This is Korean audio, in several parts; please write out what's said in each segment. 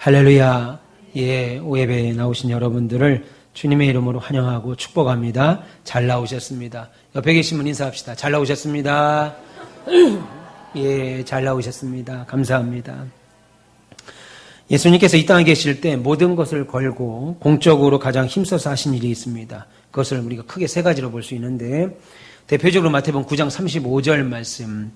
할렐루야. 예, 오예배에 나오신 여러분들을 주님의 이름으로 환영하고 축복합니다. 잘 나오셨습니다. 옆에 계신 분 인사합시다. 잘 나오셨습니다. 예, 잘 나오셨습니다. 감사합니다. 예수님께서 이 땅에 계실 때 모든 것을 걸고 공적으로 가장 힘써서 하신 일이 있습니다. 그것을 우리가 크게 세 가지로 볼 수 있는데, 대표적으로 마태복음 9장 35절 말씀,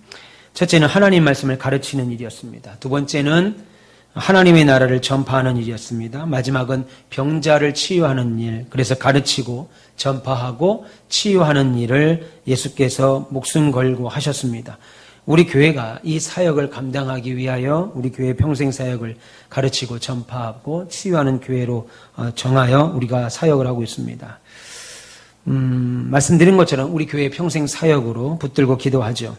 첫째는 하나님 말씀을 가르치는 일이었습니다. 두 번째는 하나님의 나라를 전파하는 일이었습니다. 마지막은 병자를 치유하는 일, 그래서 가르치고 전파하고 치유하는 일을 예수께서 목숨 걸고 하셨습니다. 우리 교회가 이 사역을 감당하기 위하여 우리 교회 평생 사역을 가르치고 전파하고 치유하는 교회로 정하여 우리가 사역을 하고 있습니다. 말씀드린 것처럼 우리 교회 평생 사역으로 붙들고 기도하죠.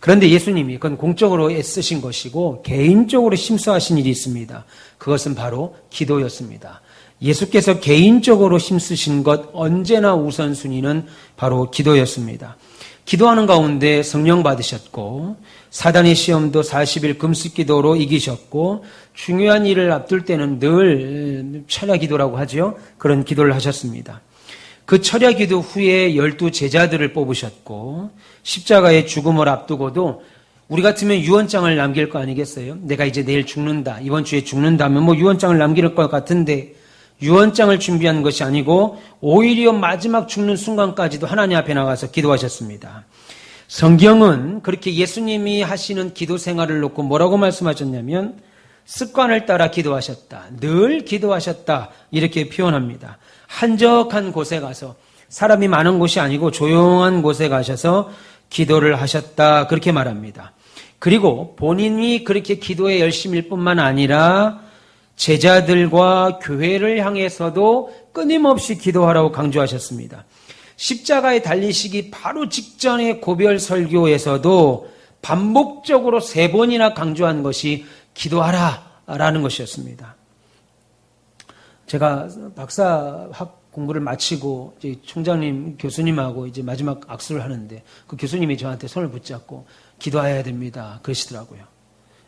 그런데 예수님이 그건 공적으로 애쓰신 것이고 개인적으로 힘써하신 일이 있습니다. 그것은 바로 기도였습니다. 예수께서 개인적으로 힘쓰신 것 언제나 우선순위는 바로 기도였습니다. 기도하는 가운데 성령 받으셨고 사단의 시험도 40일 금식기도로 이기셨고 중요한 일을 앞둘 때는 늘 철야기도라고 하죠. 그런 기도를 하셨습니다. 그 철야기도 후에 12 제자들을 뽑으셨고 십자가의 죽음을 앞두고도 우리 같으면 유언장을 남길 거 아니겠어요? 내가 이제 내일 죽는다, 이번 주에 죽는다면 유언장을 남길 것 같은데 유언장을 준비한 것이 아니고 오히려 마지막 죽는 순간까지도 하나님 앞에 나가서 기도하셨습니다. 성경은 그렇게 예수님이 하시는 기도 생활을 놓고 뭐라고 말씀하셨냐면 습관을 따라 기도하셨다, 늘 기도하셨다, 이렇게 표현합니다. 한적한 곳에 가서, 사람이 많은 곳이 아니고 조용한 곳에 가셔서 기도를 하셨다, 그렇게 말합니다. 그리고 본인이 그렇게 기도에 열심일 뿐만 아니라 제자들과 교회를 향해서도 끊임없이 기도하라고 강조하셨습니다. 십자가에 달리시기 바로 직전의 고별 설교에서도 반복적으로 3번이나 강조한 것이 기도하라라는 것이었습니다. 제가 박사학 공부를 마치고 이제 총장님, 교수님하고 이제 마지막 악수를 하는데 그 교수님이 저한테 손을 붙잡고 기도해야 됩니다, 그러시더라고요.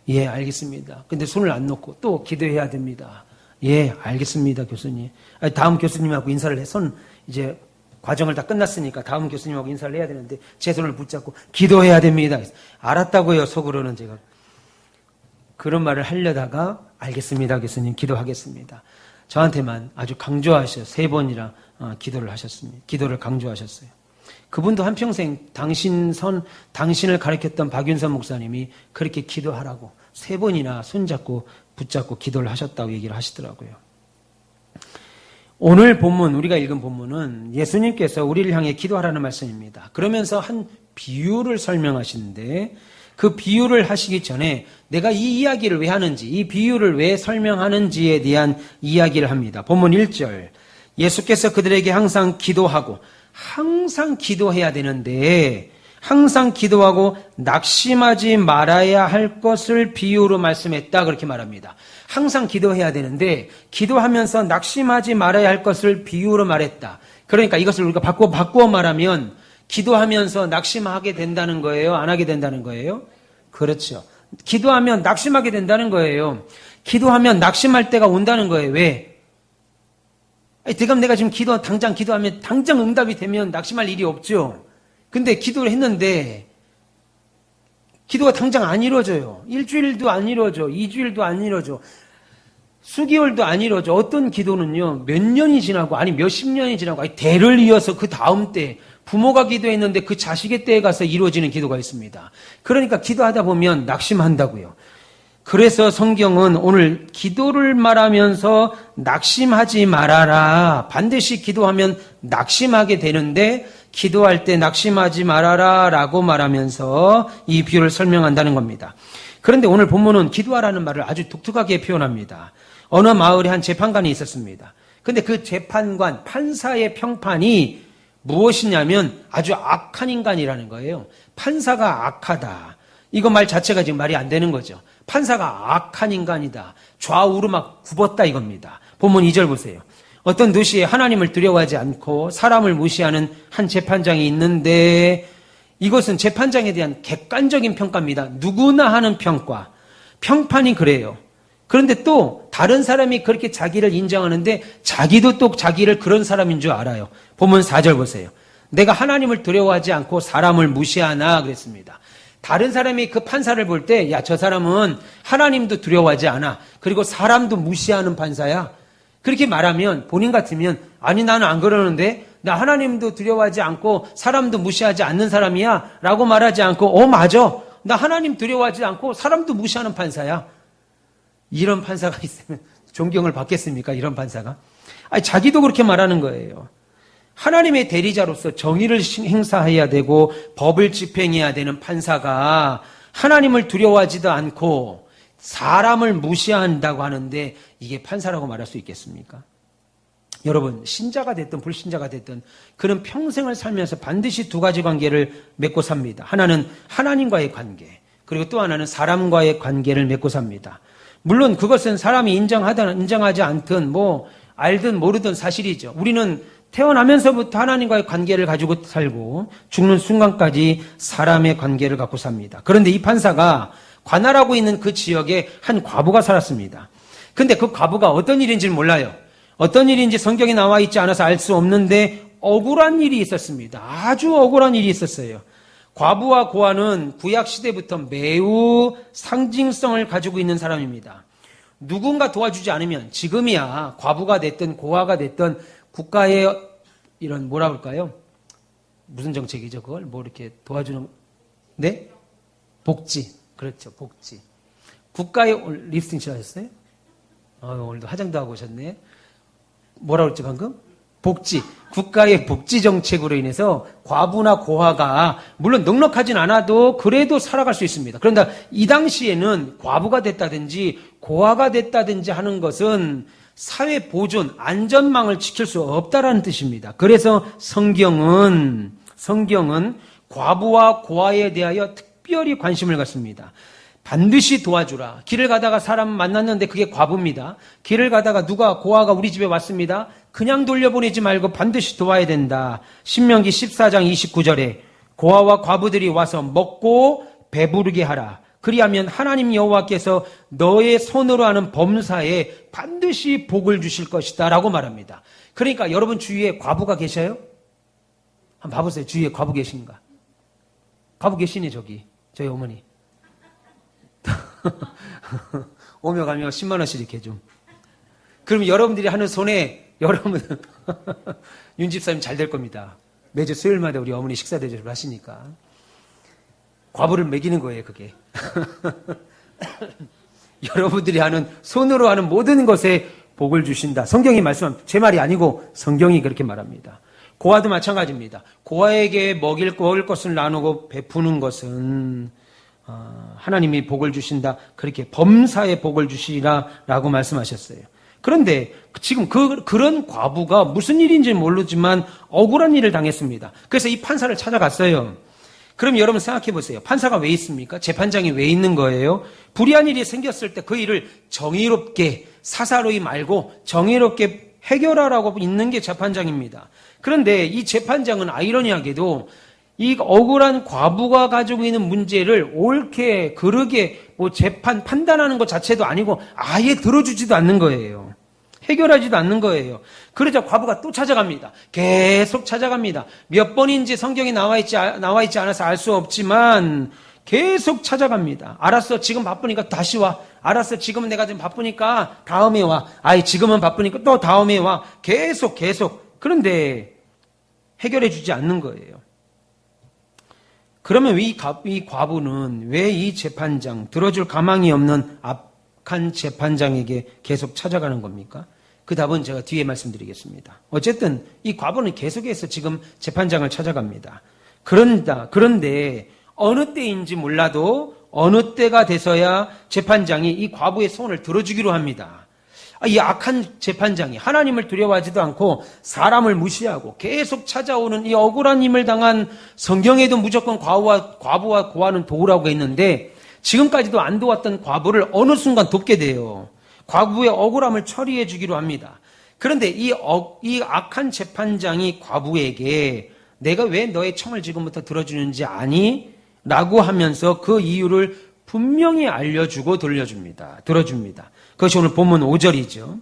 예, 알겠습니다. 근데 손을 안 놓고 또 기도해야 됩니다. 예, 알겠습니다, 교수님. 다음 교수님하고 인사를 해. 이제 과정을 다 끝났으니까 다음 교수님하고 인사를 해야 되는데 제 손을 붙잡고 기도해야 됩니다. 알았다고요, 속으로는 제가. 그런 말을 하려다가 알겠습니다, 교수님, 기도하겠습니다. 저한테만 아주 강조하셔서 3번이나 기도를 하셨습니다. 기도를 강조하셨어요. 그분도 한평생 당신을 가르쳤던 박윤선 목사님이 그렇게 기도하라고 3번이나 손잡고 붙잡고 기도를 하셨다고 얘기를 하시더라고요. 오늘 본문, 우리가 읽은 본문은 예수님께서 우리를 향해 기도하라는 말씀입니다. 그러면서 한 비유를 설명하시는데 그 비유를 하시기 전에 내가 이 이야기를 왜 하는지, 이 비유를 왜 설명하는지에 대한 이야기를 합니다. 본문 1절, 예수께서 그들에게 항상 기도하고, 항상 기도해야 되는데 항상 기도하고 낙심하지 말아야 할 것을 비유로 말씀했다, 그렇게 말합니다. 항상 기도해야 되는데 기도하면서 낙심하지 말아야 할 것을 비유로 말했다. 그러니까 이것을 우리가 바꾸어 말하면 기도하면서 낙심하게 된다는 거예요? 안 하게 된다는 거예요? 그렇죠. 기도하면 낙심하게 된다는 거예요. 기도하면 낙심할 때가 온다는 거예요. 왜? 지금 내가 지금 당장 기도하면 당장 응답이 되면 낙심할 일이 없죠. 근데 기도를 했는데 기도가 당장 안 이루어져요. 일주일도 안 이루어져. 2주일도 안 이루어져. 수개월도 안 이루어져. 어떤 기도는요, 몇 년이 지나고, 아니 몇십 년이 지나고, 아니 대를 이어서 그 다음 때 부모가 기도했는데 그 자식의 때에 가서 이루어지는 기도가 있습니다. 그러니까 기도하다 보면 낙심한다고요. 그래서 성경은 오늘 기도를 말하면서 낙심하지 말아라, 반드시 기도하면 낙심하게 되는데 기도할 때 낙심하지 말아라 라고 말하면서 이 비유를 설명한다는 겁니다. 그런데 오늘 본문은 기도하라는 말을 아주 독특하게 표현합니다. 어느 마을에 한 재판관이 있었습니다. 근데 그 재판관, 판사의 평판이 무엇이냐면 아주 악한 인간이라는 거예요. 판사가 악하다. 이거 말 자체가 지금 말이 안 되는 거죠. 판사가 악한 인간이다. 좌우로 막 굽었다, 이겁니다. 본문 2절 보세요. 어떤 도시에 하나님을 두려워하지 않고 사람을 무시하는 한 재판장이 있는데 이것은 재판장에 대한 객관적인 평가입니다. 누구나 하는 평가. 평판이 그래요. 그런데 또 다른 사람이 그렇게 자기를 인정하는데 자기도 또 자기를 그런 사람인 줄 알아요. 본문 4절 보세요. 내가 하나님을 두려워하지 않고 사람을 무시하나 그랬습니다. 다른 사람이 그 판사를 볼 때, 야, 저 사람은 하나님도 두려워하지 않아. 그리고 사람도 무시하는 판사야. 그렇게 말하면 본인 같으면, 아니, 나는 안 그러는데, 나 하나님도 두려워하지 않고 사람도 무시하지 않는 사람이야. 라고 말하지 않고, 맞아. 나 하나님 두려워하지 않고 사람도 무시하는 판사야. 이런 판사가 있으면 존경을 받겠습니까? 이런 판사가. 아니, 자기도 그렇게 말하는 거예요. 하나님의 대리자로서 정의를 행사해야 되고 법을 집행해야 되는 판사가 하나님을 두려워하지도 않고 사람을 무시한다고 하는데 이게 판사라고 말할 수 있겠습니까? 여러분, 신자가 됐든 불신자가 됐든 그는 평생을 살면서 반드시 두 가지 관계를 맺고 삽니다. 하나는 하나님과의 관계, 그리고 또 하나는 사람과의 관계를 맺고 삽니다. 물론 그것은 사람이 인정하지 않든 알든 모르든 사실이죠. 우리는 태어나면서부터 하나님과의 관계를 가지고 살고 죽는 순간까지 사람의 관계를 갖고 삽니다. 그런데 이 판사가 관할하고 있는 그 지역에 한 과부가 살았습니다. 근데 그 과부가 어떤 일인지는 몰라요. 어떤 일인지 성경에 나와 있지 않아서 알 수 없는데 억울한 일이 있었습니다. 아주 억울한 일이 있었어요. 과부와 고아는 구약 시대부터 매우 상징성을 가지고 있는 사람입니다. 누군가 도와주지 않으면 지금이야 과부가 됐든 고아가 됐든 국가의 이런 뭐라 그럴까요? 무슨 정책이죠? 그걸 이렇게 도와주는 네? 복지. 그렇죠. 복지. 국가의 립스팅 칠하셨어요? 오늘도 화장도 하고 오셨네. 뭐라 그랬지 방금? 복지. 국가의 복지 정책으로 인해서 과부나 고아가 물론 넉넉하진 않아도 그래도 살아갈 수 있습니다. 그런데 이 당시에는 과부가 됐다든지 고아가 됐다든지 하는 것은 사회 보존, 안전망을 지킬 수 없다라는 뜻입니다. 그래서 성경은 과부와 고아에 대하여 특별히 관심을 갖습니다. 반드시 도와주라. 길을 가다가 사람 만났는데 그게 과부입니다. 길을 가다가 고아가 우리 집에 왔습니다. 그냥 돌려보내지 말고 반드시 도와야 된다. 신명기 14장 29절에 고아와 과부들이 와서 먹고 배부르게 하라. 그리하면 하나님 여호와께서 너의 손으로 하는 범사에 반드시 복을 주실 것이다 라고 말합니다. 그러니까 여러분 주위에 과부가 계셔요? 한번 봐보세요. 주위에 과부 계신가? 과부 계시네 저기. 저희 어머니. 오며 가며 10만 원씩 이렇게 좀. 그럼 여러분들이 하는 손에 여러분 윤 집사님 잘 될 겁니다. 매주 수요일마다 우리 어머니 식사 대접을 하시니까 과부를 먹이는 거예요 그게. 여러분들이 하는 손으로 하는 모든 것에 복을 주신다. 성경이 말씀합니다. 제 말이 아니고 성경이 그렇게 말합니다. 고아도 마찬가지입니다. 고아에게 먹을 것을 나누고 베푸는 것은 하나님이 복을 주신다. 그렇게 범사에 복을 주시라라고 말씀하셨어요. 그런데 지금 그런 과부가 무슨 일인지 모르지만 억울한 일을 당했습니다. 그래서 이 판사를 찾아갔어요. 그럼 여러분 생각해 보세요. 판사가 왜 있습니까? 재판장이 왜 있는 거예요? 불의한 일이 생겼을 때 그 일을 정의롭게 사사로이 말고 정의롭게 해결하라고 있는 게 재판장입니다. 그런데 이 재판장은 아이러니하게도 이 억울한 과부가 가지고 있는 문제를 옳게 그르게 판단하는 것 자체도 아니고 아예 들어주지도 않는 거예요. 해결하지도 않는 거예요. 그러자 과부가 또 찾아갑니다. 계속 찾아갑니다. 몇 번인지 성경에 나와 있지 않아서 알 수 없지만 계속 찾아갑니다. 알았어, 지금 바쁘니까 다시 와. 알았어, 지금은 내가 좀 바쁘니까 다음에 와. 지금은 바쁘니까 또 다음에 와. 계속. 그런데 해결해 주지 않는 거예요. 그러면 이 과부는 왜 이 재판장, 들어줄 가망이 없는 악한 재판장에게 계속 찾아가는 겁니까? 그 답은 제가 뒤에 말씀드리겠습니다. 어쨌든 이 과부는 계속해서 지금 재판장을 찾아갑니다. 그런데 어느 때인지 몰라도 어느 때가 돼서야 재판장이 이 과부의 손을 들어주기로 합니다. 이 악한 재판장이 하나님을 두려워하지도 않고 사람을 무시하고 계속 찾아오는 이 억울한 힘을 당한 성경에도 무조건 과부와 고아는 도우라고 했는데 지금까지도 안 도왔던 과부를 어느 순간 돕게 돼요. 과부의 억울함을 처리해 주기로 합니다. 그런데 이 악한 재판장이 과부에게 내가 왜 너의 청을 지금부터 들어주는지 아니? 라고 하면서 그 이유를 분명히 알려주고 들어줍니다. 그것이 오늘 본문 5절이죠.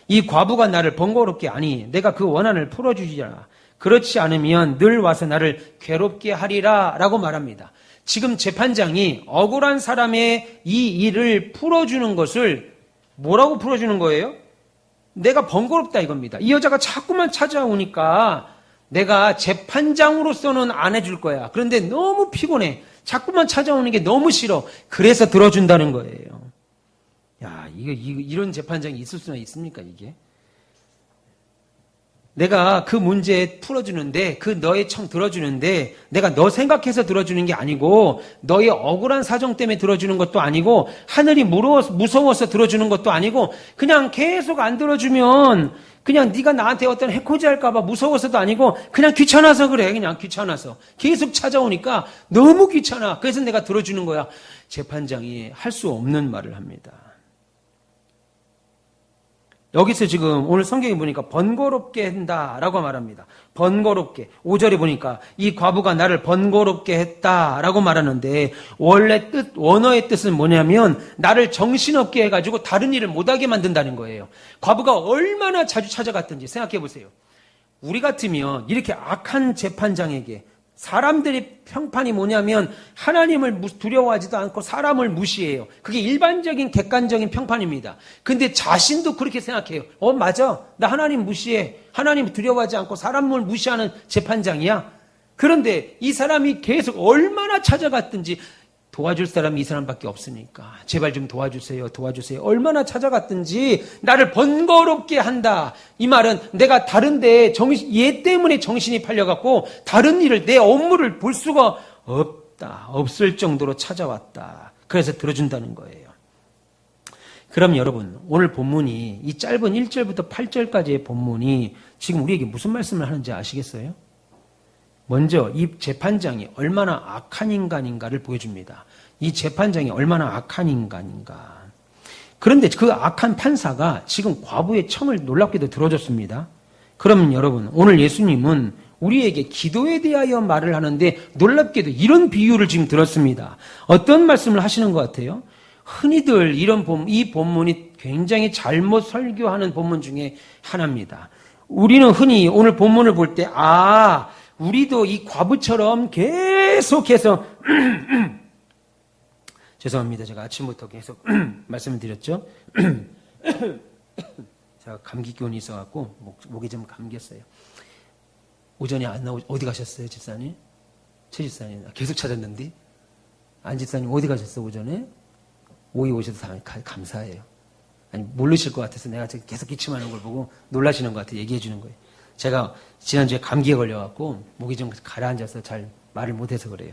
이 과부가 나를 번거롭게 하니 내가 그 원한을 풀어주리라. 그렇지 않으면 늘 와서 나를 괴롭게 하리라 라고 말합니다. 지금 재판장이 억울한 사람의 이 일을 풀어주는 것을 뭐라고 풀어주는 거예요? 내가 번거롭다 이겁니다. 이 여자가 자꾸만 찾아오니까 내가 재판장으로서는 안 해줄 거야. 그런데 너무 피곤해. 자꾸만 찾아오는 게 너무 싫어. 그래서 들어준다는 거예요. 야, 이런 재판장이 있을 수나 있습니까, 이게? 내가 그 문제 풀어주는데, 그 너의 청 들어주는데, 내가 너 생각해서 들어주는 게 아니고, 너의 억울한 사정 때문에 들어주는 것도 아니고, 하늘이 무서워서 들어주는 것도 아니고, 그냥 계속 안 들어주면, 그냥 네가 나한테 어떤 해코지 할까봐 무서워서도 아니고, 그냥 귀찮아서 그래, 그냥 귀찮아서. 계속 찾아오니까 너무 귀찮아. 그래서 내가 들어주는 거야. 재판장이 할 수 없는 말을 합니다. 여기서 지금 오늘 성경에 보니까 번거롭게 한다라고 말합니다. 번거롭게. 5절에 보니까 이 과부가 나를 번거롭게 했다라고 말하는데 원래 원어의 뜻은 뭐냐면 나를 정신없게 해가지고 다른 일을 못하게 만든다는 거예요. 과부가 얼마나 자주 찾아갔던지 생각해 보세요. 우리 같으면 이렇게 악한 재판장에게 사람들의 평판이 뭐냐면 하나님을 두려워하지도 않고 사람을 무시해요. 그게 일반적인 객관적인 평판입니다. 근데 자신도 그렇게 생각해요. 맞아. 나 하나님 무시해. 하나님 두려워하지 않고 사람을 무시하는 재판장이야. 그런데 이 사람이 계속 얼마나 찾아갔든지 도와줄 사람이 이 사람밖에 없으니까 제발 좀 도와주세요. 얼마나 찾아갔든지 나를 번거롭게 한다. 이 말은 내가 다른데 얘 때문에 정신이 팔려갖고 다른 일을 내 업무를 볼 수가 없을 정도로 찾아왔다. 그래서 들어준다는 거예요. 그럼 여러분 오늘 본문이 이 짧은 1절부터 8절까지의 본문이 지금 우리에게 무슨 말씀을 하는지 아시겠어요? 먼저 이 재판장이 얼마나 악한 인간인가를 보여줍니다. 이 재판장이 얼마나 악한 인간인가. 그런데 그 악한 판사가 지금 과부의 청을 놀랍게도 들어줬습니다. 그러면 여러분 오늘 예수님은 우리에게 기도에 대하여 말을 하는데 놀랍게도 이런 비유를 지금 들었습니다. 어떤 말씀을 하시는 것 같아요? 흔히들 이 본문이 굉장히 잘못 설교하는 본문 중에 하나입니다. 우리는 흔히 오늘 본문을 볼 때 우리도 이 과부처럼 계속해서 죄송합니다. 제가 아침부터 계속 말씀을 드렸죠. 제가 감기 기운이 있어갖고 목이 좀 감겼어요. 오전에 안 나오 어디 가셨어요, 집사님? 최 집사님 계속 찾았는데 안 집사님 어디 가셨어 오전에? 오이 오셔서 감사해요. 아니 모르실 것 같아서 내가 계속 기침하는 걸 보고 놀라시는 것 같아요. 얘기해 주는 거예요. 제가 지난주에 감기에 걸려갖고 목이 좀 가라앉아서 잘 말을 못해서 그래요.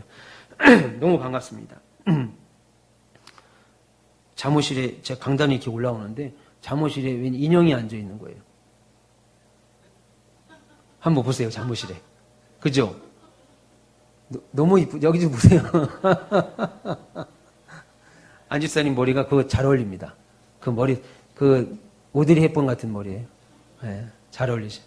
너무 반갑습니다. 잠옷실에 제가 강단에 이렇게 올라오는데 잠옷실에 웬 인형이 앉아있는 거예요. 한번 보세요. 잠옷실에. 그죠? 너무 여기 좀 보세요. 안집사님 머리가 그거 잘 어울립니다. 그 머리 오드리 헵번 같은 머리예요. 네, 잘 어울리죠.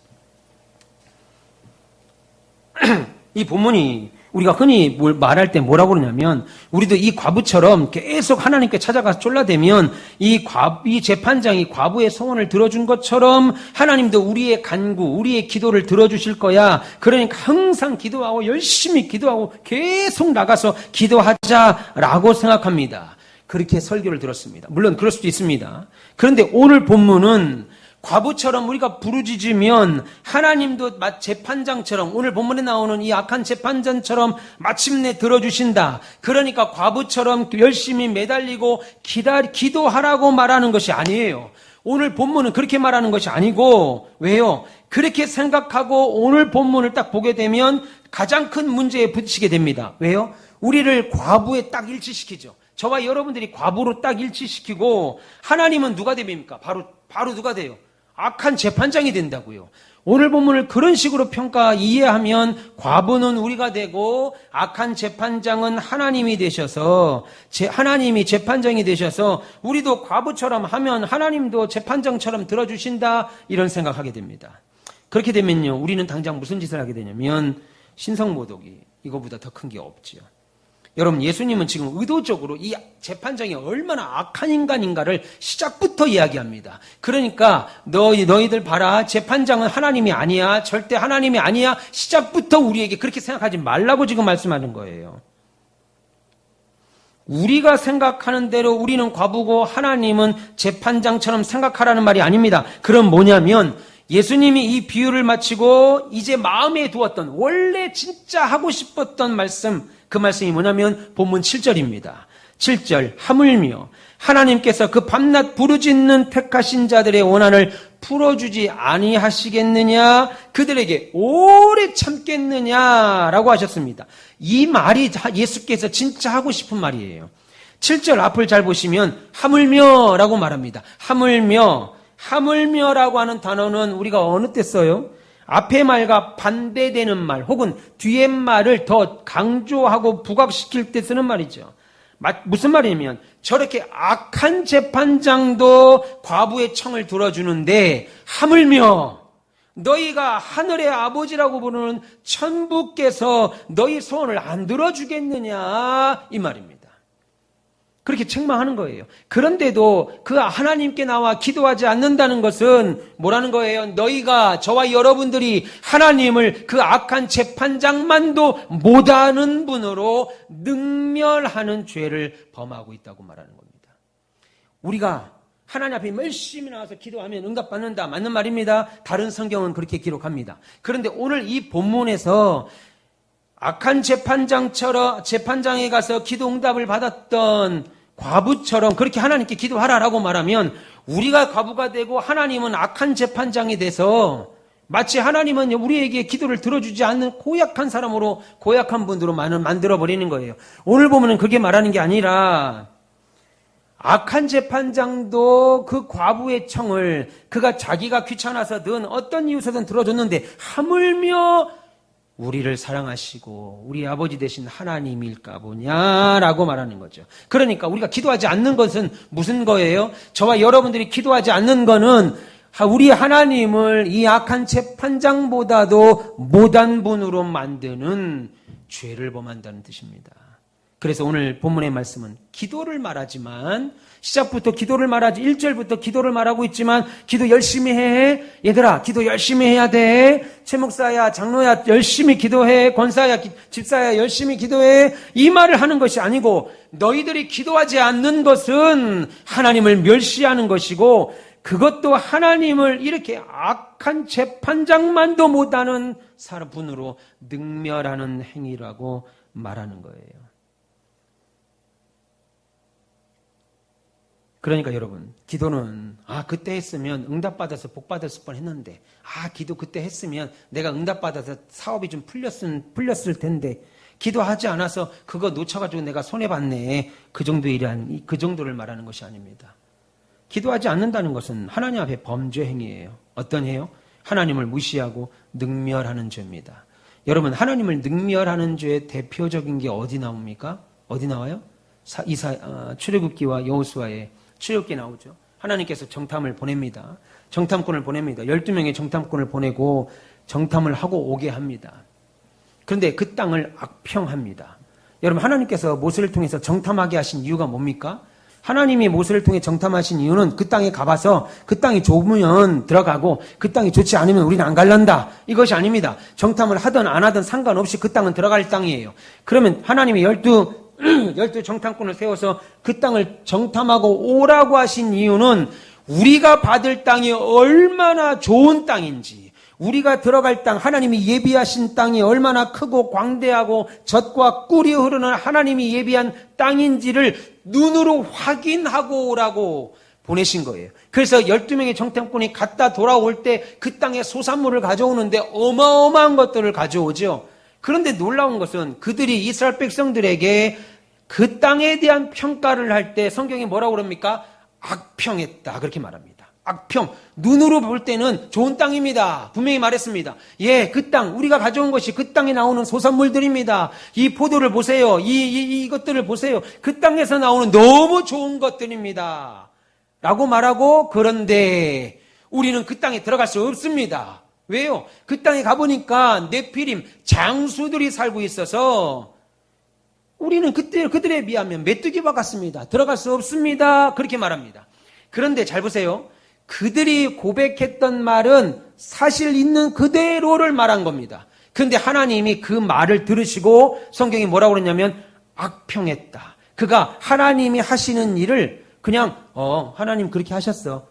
이 본문이 우리가 흔히 말할 때 뭐라고 그러냐면 우리도 이 과부처럼 계속 하나님께 찾아가서 쫄라대면 이 재판장이 과부의 소원을 들어준 것처럼 하나님도 우리의 간구, 우리의 기도를 들어주실 거야. 그러니까 항상 기도하고 열심히 기도하고 계속 나가서 기도하자라고 생각합니다. 그렇게 설교를 들었습니다. 물론 그럴 수도 있습니다. 그런데 오늘 본문은 과부처럼 우리가 부르짖으면 하나님도 재판장처럼 오늘 본문에 나오는 이 악한 재판장처럼 마침내 들어주신다. 그러니까 과부처럼 열심히 매달리고 기도하라고 말하는 것이 아니에요. 오늘 본문은 그렇게 말하는 것이 아니고 왜요? 그렇게 생각하고 오늘 본문을 딱 보게 되면 가장 큰 문제에 부딪히게 됩니다. 왜요? 우리를 과부에 딱 일치시키죠. 저와 여러분들이 과부로 딱 일치시키고 하나님은 누가 됩니까? 바로 누가 돼요? 악한 재판장이 된다고요. 오늘 본문을 그런 식으로 이해하면 과부는 우리가 되고 악한 재판장은 하나님이 되셔서 하나님이 재판장이 되셔서 우리도 과부처럼 하면 하나님도 재판장처럼 들어주신다 이런 생각하게 됩니다. 그렇게 되면요 우리는 당장 무슨 짓을 하게 되냐면 신성모독이 이거보다 더 큰 게 없지요. 여러분, 예수님은 지금 의도적으로 이 재판장이 얼마나 악한 인간인가를 시작부터 이야기합니다. 그러니까 너희들 봐라. 재판장은 하나님이 아니야. 절대 하나님이 아니야. 시작부터 우리에게 그렇게 생각하지 말라고 지금 말씀하는 거예요. 우리가 생각하는 대로 우리는 과부고 하나님은 재판장처럼 생각하라는 말이 아닙니다. 그럼 뭐냐면 예수님이 이 비유를 마치고 이제 마음에 두었던 원래 진짜 하고 싶었던 말씀, 그 말씀이 뭐냐면 본문 7절입니다. 7절, 하물며 하나님께서 그 밤낮 부르짖는 택하신 자들의 원한을 풀어주지 아니하시겠느냐, 그들에게 오래 참겠느냐라고 하셨습니다. 이 말이 예수께서 진짜 하고 싶은 말이에요. 7절 앞을 잘 보시면 하물며라고 말합니다. 하물며라고 하는 단어는 우리가 어느 때 써요? 앞의 말과 반대되는 말 혹은 뒤의 말을 더 강조하고 부각시킬 때 쓰는 말이죠. 무슨 말이냐면 저렇게 악한 재판장도 과부의 청을 들어주는데 하물며 너희가 하늘의 아버지라고 부르는 천부께서 너희 소원을 안 들어주겠느냐, 이 말입니다. 그렇게 책망하는 거예요. 그런데도 그 하나님께 나와 기도하지 않는다는 것은 뭐라는 거예요? 너희가, 저와 여러분들이 하나님을 그 악한 재판장만도 못하는 분으로 능멸하는 죄를 범하고 있다고 말하는 겁니다. 우리가 하나님 앞에 열심히 나와서 기도하면 응답받는다, 맞는 말입니다. 다른 성경은 그렇게 기록합니다. 그런데 오늘 이 본문에서 악한 재판장에 가서 기도 응답을 받았던 과부처럼 그렇게 하나님께 기도하라라고 말하면 우리가 과부가 되고 하나님은 악한 재판장이 돼서 마치 하나님은 우리에게 기도를 들어주지 않는 고약한 사람으로, 고약한 분으로 만들어버리는 거예요. 오늘 보면은 그게 말하는 게 아니라 악한 재판장도 그 과부의 청을 그가 자기가 귀찮아서 든 어떤 이유서든 들어줬는데 하물며 우리를 사랑하시고 우리 아버지 되신 하나님일까 보냐라고 말하는 거죠. 그러니까 우리가 기도하지 않는 것은 무슨 거예요? 저와 여러분들이 기도하지 않는 거는 우리 하나님을 이 악한 재판장보다도 못한 분으로 만드는 죄를 범한다는 뜻입니다. 그래서 오늘 본문의 말씀은 기도를 말하지만, 시작부터 기도를 말하지, 1절부터 기도를 말하고 있지만 기도 열심히 해. 얘들아, 기도 열심히 해야 돼. 최 목사야, 장로야, 열심히 기도해. 권사야, 집사야, 열심히 기도해. 이 말을 하는 것이 아니고, 너희들이 기도하지 않는 것은 하나님을 멸시하는 것이고, 그것도 하나님을 이렇게 악한 재판장만도 못하는 분으로 능멸하는 행위라고 말하는 거예요. 그러니까 여러분, 기도는 그때 했으면 응답받아서 복받았을 뻔했는데, 기도 그때 했으면 내가 응답받아서 사업이 좀 풀렸을 텐데, 기도하지 않아서 그거 놓쳐가지고 내가 손해봤네, 그 정도를 말하는 것이 아닙니다. 기도하지 않는다는 것은 하나님 앞에 범죄 행위예요. 어떤 해요? 하나님을 무시하고 능멸하는 죄입니다. 여러분, 하나님을 능멸하는 죄의 대표적인 게 어디 나옵니까? 어디 나와요? 출애굽기와 여호수아의 출애굽기 나오죠. 하나님께서 정탐을 보냅니다. 정탐꾼을 보냅니다. 12명의 정탐꾼을 보내고 정탐을 하고 오게 합니다. 그런데 그 땅을 악평합니다. 여러분, 하나님께서 모세를 통해서 정탐하게 하신 이유가 뭡니까? 하나님이 모세를 통해 정탐하신 이유는 그 땅에 가봐서 그 땅이 좋으면 들어가고 그 땅이 좋지 않으면 우리는 안 갈란다, 이것이 아닙니다. 정탐을 하든 안 하든 상관없이 그 땅은 들어갈 땅이에요. 그러면 하나님이 12 정탐꾼을 세워서 그 땅을 정탐하고 오라고 하신 이유는 우리가 받을 땅이 얼마나 좋은 땅인지, 우리가 들어갈 땅, 하나님이 예비하신 땅이 얼마나 크고 광대하고 젖과 꿀이 흐르는 하나님이 예비한 땅인지를 눈으로 확인하고 오라고 보내신 거예요. 그래서 12명의 정탐꾼이 갔다 돌아올 때 그 땅에 소산물을 가져오는데 어마어마한 것들을 가져오죠. 그런데 놀라운 것은 그들이 이스라엘 백성들에게 그 땅에 대한 평가를 할 때 성경이 뭐라고 그럽니까? 악평했다, 그렇게 말합니다. 악평. 눈으로 볼 때는 좋은 땅입니다. 분명히 말했습니다. 그 땅, 우리가 가져온 것이 그 땅에 나오는 소산물들입니다. 이 포도를 보세요. 이것들을 보세요. 그 땅에서 나오는 너무 좋은 것들입니다. 라고 말하고, 그런데 우리는 그 땅에 들어갈 수 없습니다. 왜요? 그 땅에 가보니까 네피림, 장수들이 살고 있어서 우리는 그들에 비하면 메뚜기와 같습니다. 들어갈 수 없습니다. 그렇게 말합니다. 그런데 잘 보세요. 그들이 고백했던 말은 사실 있는 그대로를 말한 겁니다. 그런데 하나님이 그 말을 들으시고 성경이 뭐라고 그러냐면 악평했다. 그가 하나님이 하시는 일을 그냥 하나님 그렇게 하셨어.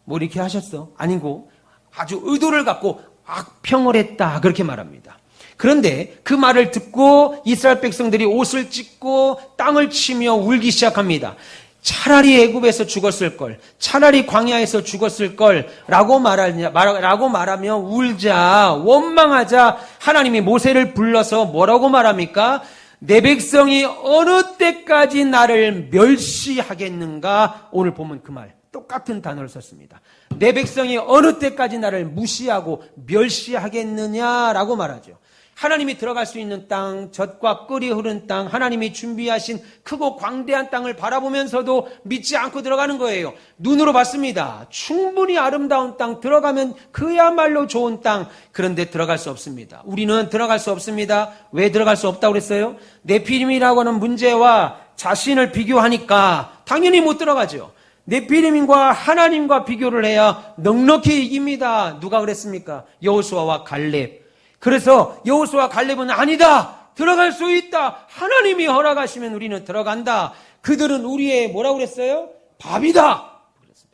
뭐 이렇게 하셨어. 아니고 아주 의도를 갖고 악평을 했다. 그렇게 말합니다. 그런데 그 말을 듣고 이스라엘 백성들이 옷을 찢고 땅을 치며 울기 시작합니다. 차라리 애굽에서 죽었을 걸, 차라리 광야에서 죽었을 걸라고 말하며 울자, 원망하자. 하나님이 모세를 불러서 뭐라고 말합니까? 내 백성이 어느 때까지 나를 멸시하겠는가? 오늘 보면 그 말 똑같은 단어를 썼습니다. 내 백성이 어느 때까지 나를 무시하고 멸시하겠느냐라고 말하죠. 하나님이 들어갈 수 있는 땅, 젖과 꿀이 흐른 땅, 하나님이 준비하신 크고 광대한 땅을 바라보면서도 믿지 않고 들어가는 거예요. 눈으로 봤습니다. 충분히 아름다운 땅, 들어가면 그야말로 좋은 땅. 그런데 들어갈 수 없습니다. 우리는 들어갈 수 없습니다. 왜 들어갈 수 없다고 그랬어요? 네피림이라고 하는 문제와 자신을 비교하니까 당연히 못 들어가죠. 네피림과 하나님과 비교를 해야 넉넉히 이깁니다. 누가 그랬습니까? 여호수아와 갈렙. 그래서 여호수아 갈렙은 아니다. 들어갈 수 있다. 하나님이 허락하시면 우리는 들어간다. 그들은 우리의 뭐라고 그랬어요? 밥이다. 그래서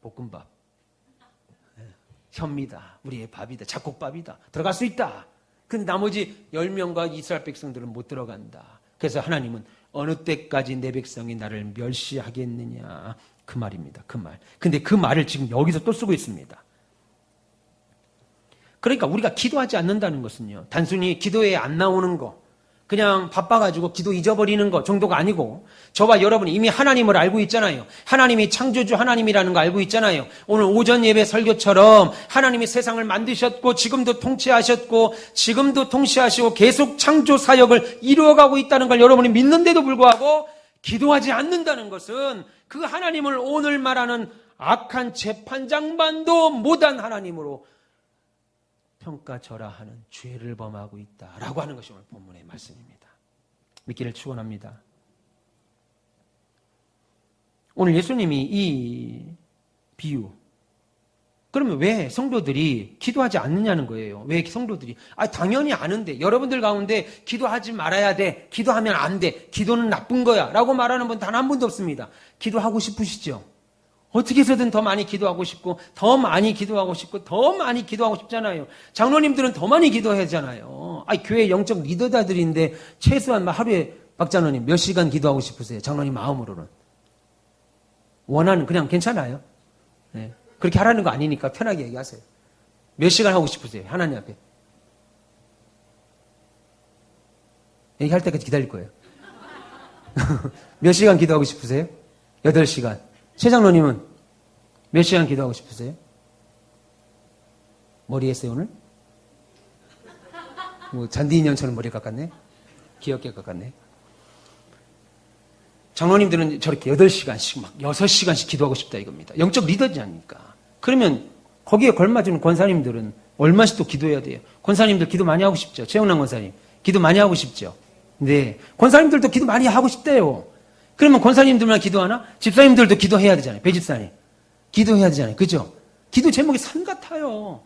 볶음밥. 현미다. 우리의 밥이다. 잡곡밥이다. 들어갈 수 있다. 근데 나머지 10명과 이스라엘 백성들은 못 들어간다. 그래서 하나님은 어느 때까지 내 백성이 나를 멸시하겠느냐. 그 말입니다. 그 말. 근데 그 말을 지금 여기서 또 쓰고 있습니다. 그러니까 우리가 기도하지 않는다는 것은요, 단순히 기도에 안 나오는 거, 그냥 바빠가지고 기도 잊어버리는 거 정도가 아니고, 저와 여러분이 이미 하나님을 알고 있잖아요. 하나님이 창조주 하나님이라는 거 알고 있잖아요. 오늘 오전 예배 설교처럼 하나님이 세상을 만드셨고 지금도 통치하셨고 지금도 통치하시고 계속 창조 사역을 이루어가고 있다는 걸 여러분이 믿는데도 불구하고 기도하지 않는다는 것은 그 하나님을 오늘 말하는 악한 재판장반도 못한 하나님으로 평가절하하는 죄를 범하고 있다라고 하는 것이 오늘 본문의 말씀입니다. 믿기를 축원합니다. 오늘 예수님이 이 비유, 그러면 왜 성도들이 기도하지 않느냐는 거예요. 왜 성도들이 당연히 아는데, 여러분들 가운데 기도하지 말아야 돼, 기도하면 안 돼, 기도는 나쁜 거야 라고 말하는 분 단 한 분도 없습니다. 기도하고 싶으시죠? 어떻게 해서든 더 많이 기도하고 싶고 더 많이 기도하고 싶고 더 많이 기도하고 싶잖아요. 장로님들은 더 많이 기도해야 하잖아요. 교회 영적 리더자들인데 최소한 하루에 박장로님 몇 시간 기도하고 싶으세요? 장로님 마음으로는. 원하는 그냥 괜찮아요. 네. 그렇게 하라는 거 아니니까 편하게 얘기하세요. 몇 시간 하고 싶으세요? 하나님 앞에. 얘기할 때까지 기다릴 거예요. 몇 시간 기도하고 싶으세요? 8시간. 최장로님은 몇 시간 기도하고 싶으세요? 머리 했어요, 오늘? 잔디 인형처럼 머리 깎았네? 귀엽게 깎았네? 장로님들은 저렇게 8시간씩 6시간씩 기도하고 싶다 이겁니다. 영적 리더지 않습니까? 그러면 거기에 걸맞은 권사님들은 얼마씩 또 기도해야 돼요? 권사님들 기도 많이 하고 싶죠? 최영남 권사님. 기도 많이 하고 싶죠? 네. 권사님들도 기도 많이 하고 싶대요. 그러면 권사님들만 기도하나? 집사님들도 기도해야 되잖아요. 배집사님. 기도해야 되잖아요. 그죠? 기도 제목이 산 같아요.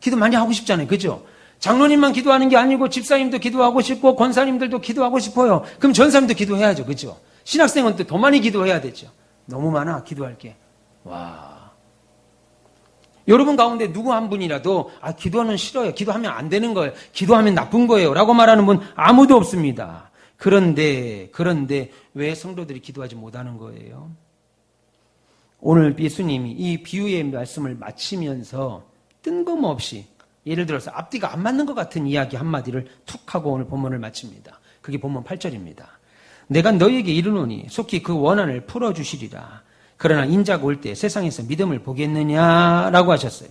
기도 많이 하고 싶잖아요. 그죠? 장로님만 기도하는 게 아니고 집사님도 기도하고 싶고 권사님들도 기도하고 싶어요. 그럼 전사님도 기도해야죠. 그죠? 신학생은 또 더 많이 기도해야 되죠. 너무 많아. 기도할 게. 와. 여러분 가운데 누구 한 분이라도 기도하는 싫어요. 기도하면 안 되는 거예요. 기도하면 나쁜 거예요. 라고 말하는 분 아무도 없습니다. 그런데 왜 성도들이 기도하지 못하는 거예요? 오늘 예수님이 이 비유의 말씀을 마치면서 뜬금없이 예를 들어서 앞뒤가 안 맞는 것 같은 이야기 한마디를 툭 하고 오늘 본문을 마칩니다. 그게 본문 8절입니다. 내가 너희에게 이르노니 속히 그 원한을 풀어주시리라. 그러나 인자가 올 때 세상에서 믿음을 보겠느냐라고 하셨어요.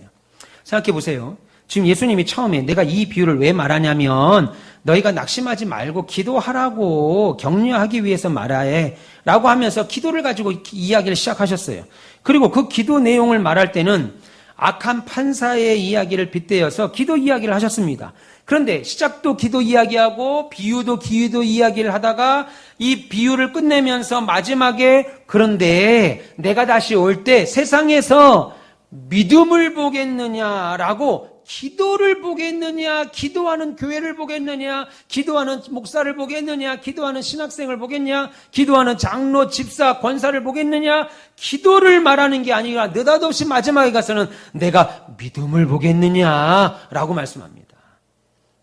생각해 보세요. 지금 예수님이 처음에 내가 이 비유를 왜 말하냐면 너희가 낙심하지 말고 기도하라고 격려하기 위해서 말하해 라고 하면서 기도를 가지고 이야기를 시작하셨어요. 그리고 그 기도 내용을 말할 때는 악한 판사의 이야기를 빗대어서 기도 이야기를 하셨습니다. 그런데 시작도 기도 이야기하고 비유도 기도 이야기를 하다가 이 비유를 끝내면서 마지막에 그런데 내가 다시 올 때 세상에서 믿음을 보겠느냐라고 기도를 보겠느냐, 기도하는 교회를 보겠느냐, 기도하는 목사를 보겠느냐, 기도하는 신학생을 보겠냐, 기도하는 장로, 집사, 권사를 보겠느냐, 기도를 말하는 게 아니라 느닷없이 마지막에 가서는 내가 믿음을 보겠느냐라고 말씀합니다.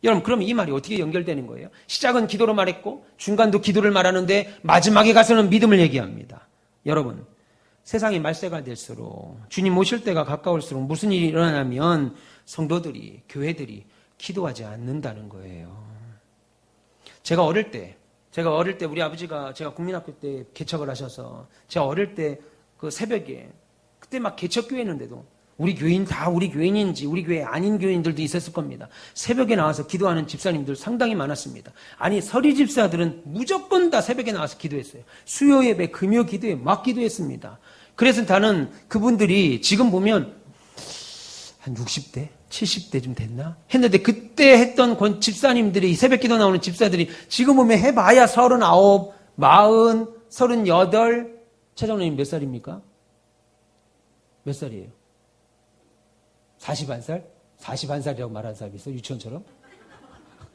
여러분, 그럼 이 말이 어떻게 연결되는 거예요? 시작은 기도로 말했고 중간도 기도를 말하는데 마지막에 가서는 믿음을 얘기합니다. 여러분, 세상이 말세가 될수록 주님 오실 때가 가까울수록 무슨 일이 일어나냐면 성도들이, 교회들이 기도하지 않는다는 거예요. 제가 어릴 때 우리 아버지가 제가 국민학교 때 개척을 하셔서 제가 어릴 때 그 새벽에 그때 막 개척교회 했는데도 우리 교인 다 우리 교인인지 우리 교회 아닌 교인들도 있었을 겁니다. 새벽에 나와서 기도하는 집사님들 상당히 많았습니다. 아니 서리 집사들은 무조건 다 새벽에 나와서 기도했어요. 수요 예배, 금요 기도에 막 기도했습니다. 그래서 나는 그분들이 지금 보면 한 60대, 70대쯤 됐나? 했는데 그때 했던 집사님들이 새벽 기도 나오는 집사들이 지금 보면 해봐야 39, 40, 38 최장로님 몇 살입니까? 몇 살이에요? 41살? 41살이라고 말하는 사람이 있어? 유치원처럼?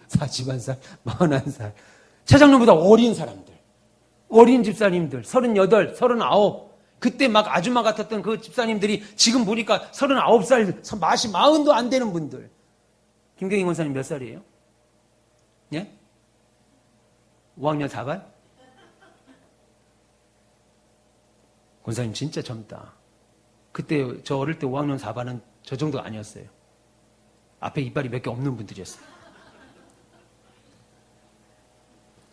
41살? 41살. 최장로보다 어린 사람들. 어린 집사님들. 38, 39. 그때 막 아줌마 같았던 그 집사님들이 지금 보니까 39살, 40도 안 되는 분들. 김경희 권사님 몇 살이에요? 예? 5학년 4반? 권사님 진짜 젊다. 그때 저 어릴 때 5학년 4반은 저 정도 아니었어요. 앞에 이빨이 몇 개 없는 분들이었어요.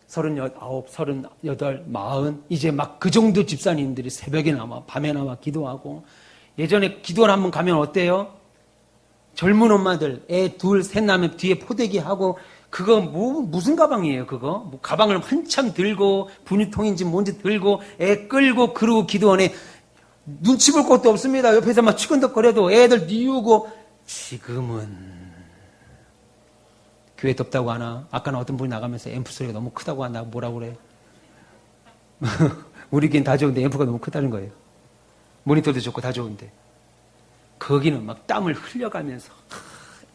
39, 38, 40 이제 막 그 정도 집사님들이 새벽에 남아 밤에 남아 기도하고 예전에 기도를 한번 가면 어때요? 젊은 엄마들 애 둘, 셋 낳으면 뒤에 포대기 하고 그거 무슨 가방이에요 그거? 뭐 가방을 한참 들고 분유통인지 뭔지 들고 애 끌고 그러고 기도원에 눈치 볼 것도 없습니다. 옆에서 막 치근덕거려도 애들 뉘우고 지금은 교회 덥다고 하나? 아까는 어떤 분이 나가면서 앰프 소리가 너무 크다고 하나? 뭐라고 그래? 우리긴 다 좋은데 앰프가 너무 크다는 거예요. 모니터도 좋고 다 좋은데. 거기는 막 땀을 흘려가면서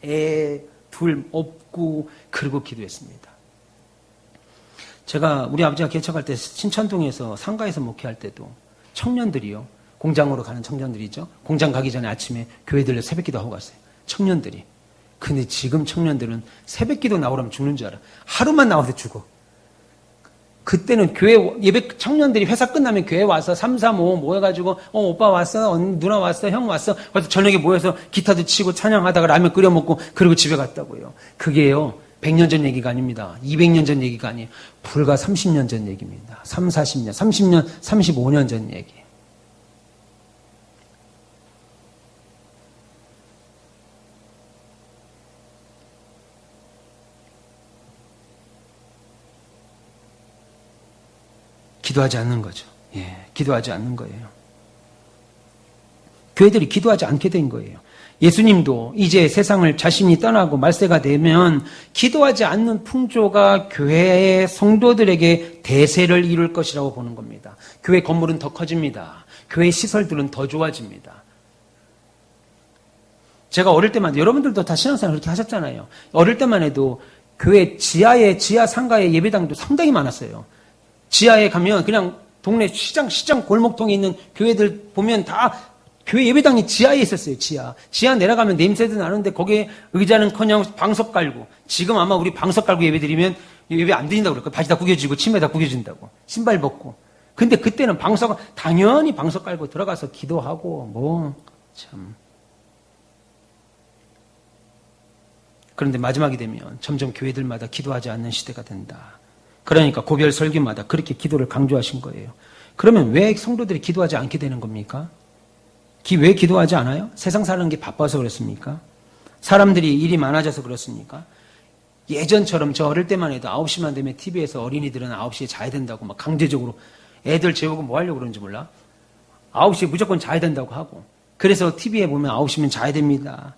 애 둘 업고 그러고 기도했습니다. 제가 우리 아버지가 개척할 때 신천동에서 상가에서 목회할 때도 청년들이요. 공장으로 가는 청년들이죠. 공장 가기 전에 아침에 교회 들려 새벽기도 하고 갔어요. 청년들이. 근데 지금 청년들은 새벽기도 나오라면 죽는 줄 알아. 하루만 나와서 죽어. 그때는 교회 예배 청년들이 회사 끝나면 교회 와서 3, 4, 5 모여가지고 오빠 왔어, 누나 왔어, 형 왔어. 그래서 저녁에 모여서 기타도 치고 찬양하다가 라면 끓여 먹고 그리고 집에 갔다고요. 그게요 100년 전 얘기가 아닙니다. 200년 전 얘기가 아니에요. 불과 30년 전 얘기입니다. 3, 40년, 30년, 35년 전 얘기. 기도하지 않는 거죠. 예, 기도하지 않는 거예요. 교회들이 기도하지 않게 된 거예요. 예수님도 이제 세상을 자신이 떠나고 말세가 되면 기도하지 않는 풍조가 교회의 성도들에게 대세를 이룰 것이라고 보는 겁니다. 교회 건물은 더 커집니다. 교회 시설들은 더 좋아집니다. 제가 어릴 때만, 여러분들도 다 신앙생활 그렇게 하셨잖아요. 어릴 때만 해도 교회 지하 상가에 예배당도 상당히 많았어요. 지하에 가면 그냥 동네 시장 골목통에 있는 교회들 보면 다 교회 예배당이 지하에 있었어요. 지하 내려가면 냄새도 나는데 거기에 의자는커녕 방석 깔고 지금 아마 우리 방석 깔고 예배 드리면 예배 안 드린다고 그럴 거예요. 바지 다 구겨지고 치마 다 구겨진다고 신발 벗고. 근데 그때는 당연히 방석 깔고 들어가서 기도하고 참. 그런데 마지막이 되면 점점 교회들마다 기도하지 않는 시대가 된다. 그러니까 고별 설교마다 그렇게 기도를 강조하신 거예요. 그러면 왜 성도들이 기도하지 않게 되는 겁니까? 왜 기도하지 않아요? 세상 사는 게 바빠서 그렇습니까? 사람들이 일이 많아져서 그렇습니까? 예전처럼 저 어릴 때만 해도 9시만 되면 TV에서 어린이들은 9시에 자야 된다고 막 강제적으로 애들 재우고 뭐 하려고 그러는지 몰라. 9시에 무조건 자야 된다고 하고. 그래서 TV에 보면 9시면 자야 됩니다.